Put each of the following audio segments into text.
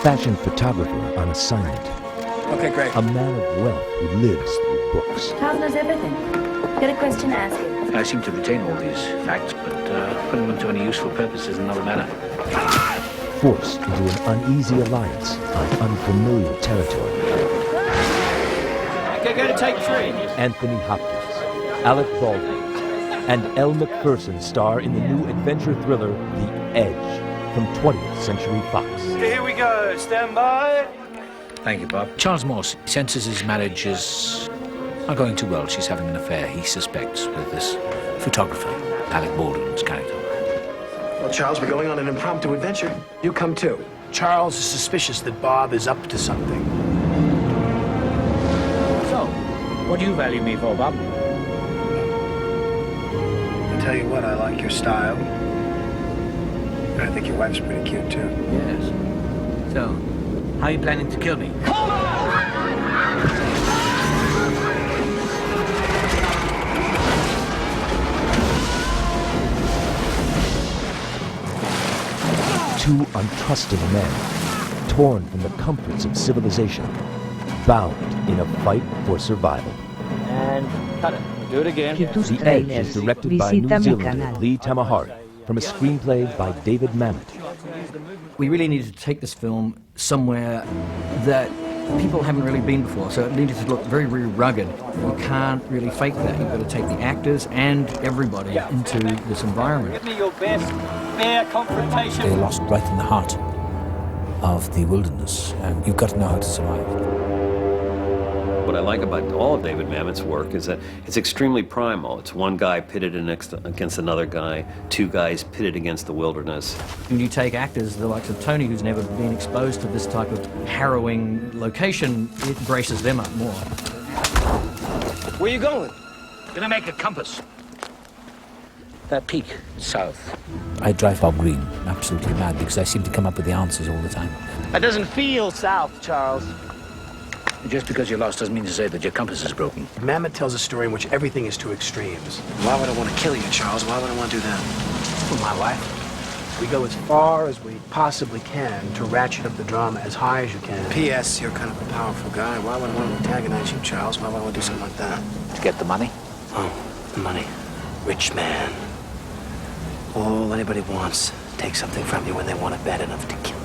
fashion photographer on assignment. Okay, great. A man of wealth who lives through books. Charles knows everything. Got a question to ask him. I seem to retain all these facts, but putting them to any useful purpose is another matter. Forced into an uneasy alliance on unfamiliar territory. Okay, go to take 3. Anthony Hopkins, Alec Baldwin, and Elle Macpherson star in the new adventure thriller The Edge from 20th Century Fox. Here we go. Stand by. Thank you, Bob. Charles Morse senses his marriage is not going too well. She's having an affair, he suspects, with this photographer, Alec Baldwin's character. Well, Charles, we're going on an impromptu adventure. You come too. Charles is suspicious that Bob is up to something. So, what do you value me for, Bob? I'll tell you what, I like your style. And I think your wife's pretty cute, too. Yes. So, how are you planning to kill me? Two untrusting men, torn from the comforts of civilization, bound in a fight for survival. And cut it. Do it again. The Edge is directed by New Zealander Lee Tamahari from a screenplay by David Mamet. We really needed to take this film somewhere that people haven't really been before, so it needed to look very, very rugged. You can't really fake that. You've got to take the actors and everybody into this environment. Give me your best fair confrontation. They're lost right in the heart of the wilderness, and you've got to know how to survive. What I like about all of David Mamet's work is that it's extremely primal. It's one guy pitted against another guy, 2 guys pitted against the wilderness. When you take actors, the likes of Tony, who's never been exposed to this type of harrowing location, it braces them up more. Where you going? Gonna make a compass. That peak, south. I drive Bob Green absolutely mad because I seem to come up with the answers all the time. That doesn't feel south, Charles. Just because you're lost doesn't mean to say that your compass is broken. Mamet tells a story in which everything is to extremes. Why would I want to kill you, Charles? Why would I want to do that? For my wife. We go as far as we possibly can to ratchet up the drama as high as you can. P.S. You're kind of a powerful guy. Why would I want to antagonize you, Charles? Why would I want to do something like that? To get the money? Oh, the money. Rich man. All anybody wants, take something from you when they want it bad enough to kill you.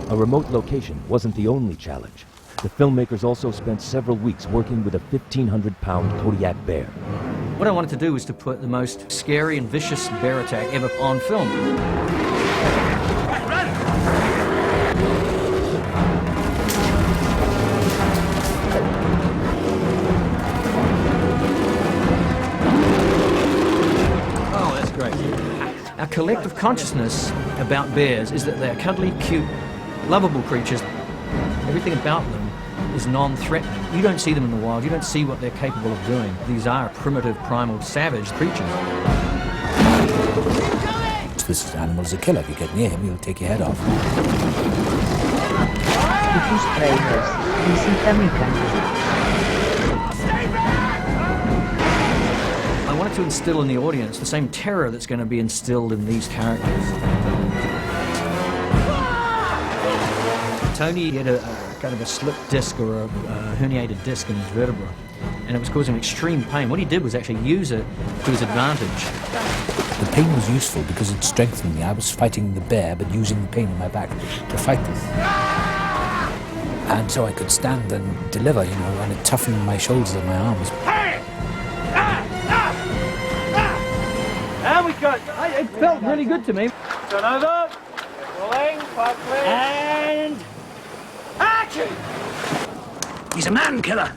A remote location wasn't the only challenge. The filmmakers also spent several weeks working with a 1,500-pound Kodiak bear. What I wanted to do was to put the most scary and vicious bear attack ever on film. Oh, that's great. Our collective consciousness about bears is that they're cuddly, cute, lovable creatures. Everything about them is non-threatening. You don't see them in the wild. You don't see what they're capable of doing. These are primitive, primal, savage creatures. This animal is a killer. If you get near him, he'll take your head off. Tráilers. I wanted to instill in the audience the same terror that's going to be instilled in these characters. Tony had a kind of a slipped disc or a herniated disc in his vertebra, and it was causing extreme pain. What he did was actually use it to his advantage. The pain was useful because it strengthened me. I was fighting the bear, but using the pain in my back to fight this. And so I could stand and deliver, you know, and it toughened my shoulders and my arms. And we got. It felt really good to me. Turn over. Rolling. And action! He's a man killer.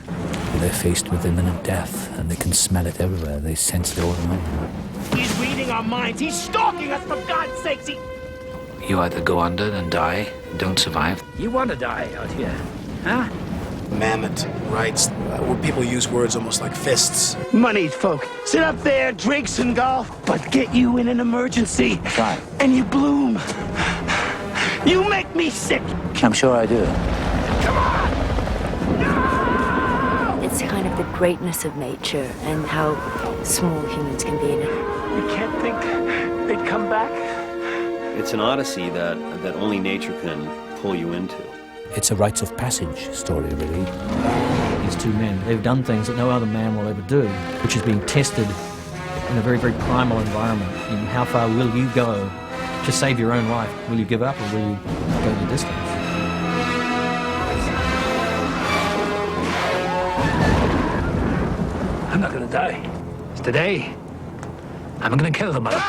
They're faced with imminent death, and they can smell it everywhere. They sense it all around them. He's reading our minds. He's stalking us, for God's sakes. You either go under and die, don't survive. You want to die out here, huh? Mamet writes where people use words almost like fists. Moneyed folk sit up there, drinks and golf, but get you in an emergency. Right. And you bloom. You make me sick. I'm sure I do. Come on! It's kind of the greatness of nature and how small humans can be in it. You can't think they'd come back? It's an odyssey that only nature can pull you into. It's a rites of passage story, really. These two men, they've done things that no other man will ever do, which is being tested in a very, very primal environment. In how far will you go to save your own life? Will you give up or will you go the distance? I'm not gonna die. Today, I'm gonna kill the mother.